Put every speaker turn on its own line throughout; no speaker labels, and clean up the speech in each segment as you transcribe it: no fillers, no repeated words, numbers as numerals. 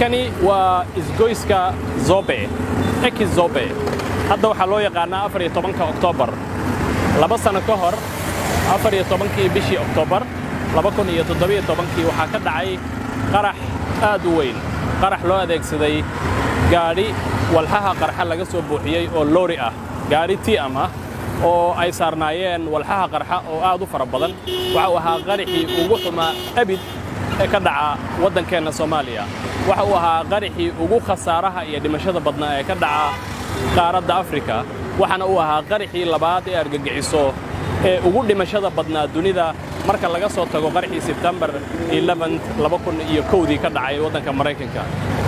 halkani waa isgoyska Zobe Eki Zobe hadda waxa loo yaqaanaa 14 Oktoobar 2 sano ka hor 14 bishii Oktoobar 2017 waxa ka dhacay qarax aad u weyn qarax loo adeegsaday gaari walxaha qarxa laga soo buuxiyay oo loori ah gaari TM ah oo ay saarnaayeen walxaha qarxa oo aad u fara badan waxa uu ahaa qarixii ugu xumaa abid ee ka dhaca waddankeena Soomaaliya waxa uu ahaa qarixii ugu khasaaraha iyo dhimashada badnaa ee ka dhaca qaaradda Afrika waxana uu ahaa qarixii labaad ee argagixiso ee ugu dhimashada badnaa dunida marka laga soo tago qarixii September 11 2001 ka dhacay waddanka Mareykanka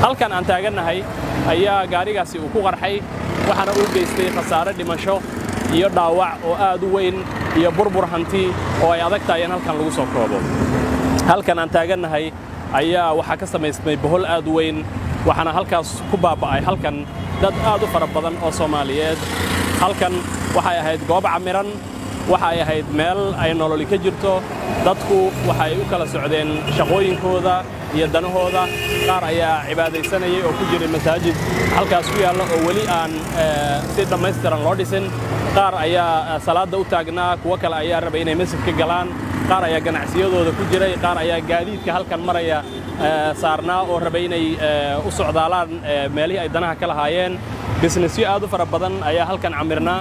halkan aan taaganahay ayaa gaarigaasi uu ku qarxay waxana uu geystay khasaare dhimasho iyo dhaawac oo aad u weyn iyo burbur hanti oo ay adag tahay in halkan lagu soo koobo halkan aan taaganahay ayaa waxa ka samaysmay bohol aad u weyn waxana halkaas ku baaba'ay halkan dad aad u fara badan oo Soomaaliyeed halkan waxay ahayd goob camiran waxay ahayd meel ay nolol ka jirto dadku waxay u kala socdeen shaqooyinkooda iyo danahooda qaar ayaa cibaadaysanayay oo ku jiray masaajid halkaas ku yaala oo wali aan si dhammaystiran loo dhisin qaar ayaa salaada u taagnaa kuwa kale ayaa rabay inay masjidka galaan qaar ayaa ganacsiyadooda ku jiray qaar ayaa gaadiidka halkan maraya saarnaa oo rabay inay u socdaalaan meelihii ay danaha ka lahaayeen businessyo aad u fara badan ayaa halkan camirnaa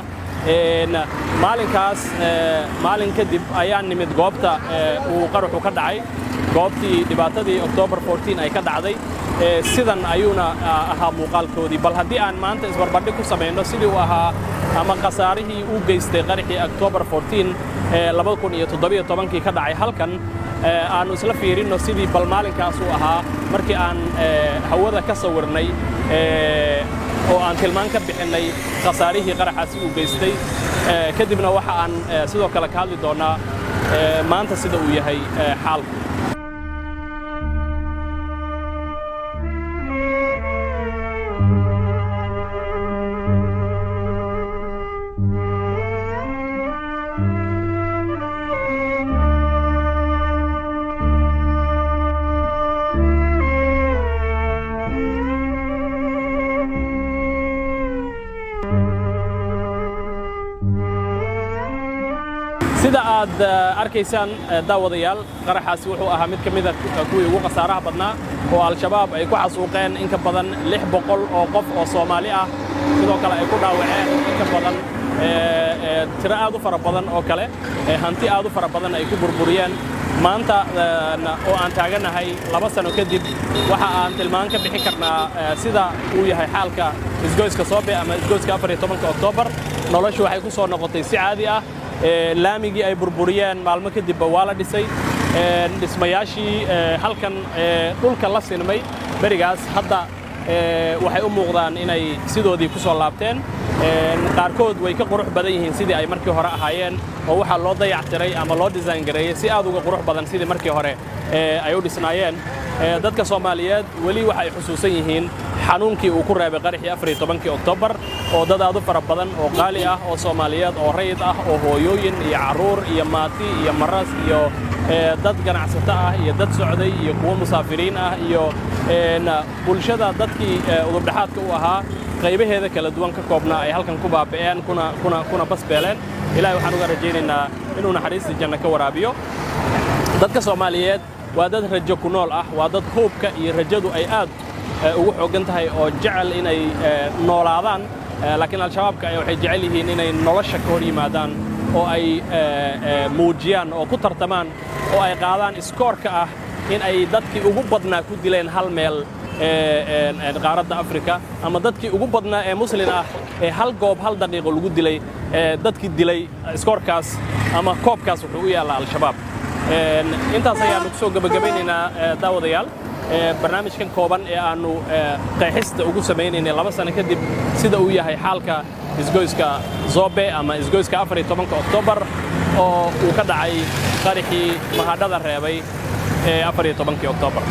maalinkaas maalin kadib ayaa nimid goobta uu qaruxu ka dhacay goobtii dhibaatadii October 14 ay ka dhacday sidan ayuuna ahaa muuqaalkoodii bal haddii aan maanta isbarbardhig ku sameeyno sidii uu ahaa ama qasaarihii uu geystay qarixii October 14 2017 ka dhacay halkan aanu isla fiirino sidii bal maalinkaas uu ahaa markii aan hawada ka sawirnay oo aan tilmaan ka bixinay qasaarihii qaraxaasi uu geystay kadibna waxa aan sidoo kale ka hadli doonaa maanta sida uu yahay xaalku sida aad arkaysaan daawadayaal qaraxaasi wuxuu ahaa mid kamid ah kuwii ugu qasaaraha badnaa oo al-shabaab ay ku xasuuqeen in ka badan 600 oo qof oo Soomaali ah sidoo kale ay ku dhaawaceen in ka badan tiro aad u fara badan oo kale hanti aad u fara badan ay ku burburiyeen maanta oo aan taaganahay 2 sano kadib waxa aan tilmaan ka bixin karnaa sida uu yahay xaalka isgoyska Zobe ama isgoyska 14 Oktoobar noloshu waxay ku soo noqotay si caadi ah laamigii ay burburiyeen maalmo kadib waa la dhisay dhismayaashii halkan dhulka la sinmay barigaas hadda waxay u muuqdaan inay sidoodii ku soo laabteen qaarkood way ka qurux badan yihiin sidii ay markii hore ahaayeen oo waxa loo dayactiray ama loo design gareeyay si aad uga qurux badan sidii markii hore ay u dhisnaayeen dadka Soomaaliyeed wali waxa ay xusuusan yihiin xanuunkii uu ku reebay qarixii 14 Oktoobar oo dad aad u fara badan oo qaali ah oo Soomaaliyeed oo rayid ah oo hooyooyin iyo caruur iyo maati iyo maras iyo dad ganacsato ah iyo dad socday iyo kuwa musaafiriin ah iyo bulshada dadkii udub dhaxaadka u ahaa qaybaheeda kala duwan ka koobnaa ay halkan ku baaba'een kuna basbeeleen ilaahay waxaan uga rajaynaynaa inuu naxariista janno ka waraabiyo dadka Soomaaliyeed waa dad rajo ku nool ah waa dad hoobka iyo rajadu ay aad ugu xoogan tahay oo jecel inay noolaadaan laakiin al-shabaabka waxay jecel yihiin inay nolosha ka hor yimaadaan oo ay muujiyaan oo ku tartamaan oo ay qaadaan iskoorka ah in ay dadkii ugu badnaa ku dileen hal meel qaaradda Afrika ama dadkii ugu badnaa ee muslim ah ee hal goob hal daqiiqo lagu dilay dadkii dilay iskoorkaas ama koobkaas wuxuu u yaalaa al-shabaab intaas ayaanu kusoo gabagabaynaynaa daawadayaal barnaamijkan kooban ee aanu qeexista ugu sameeynaynay 2 sano kadib sida uu yahay xaalka isgoyska Zobe ama isgoyska 14 Oktoobar oo uu ka dhacay qarixii mahadhada reebay 14 Oktoobar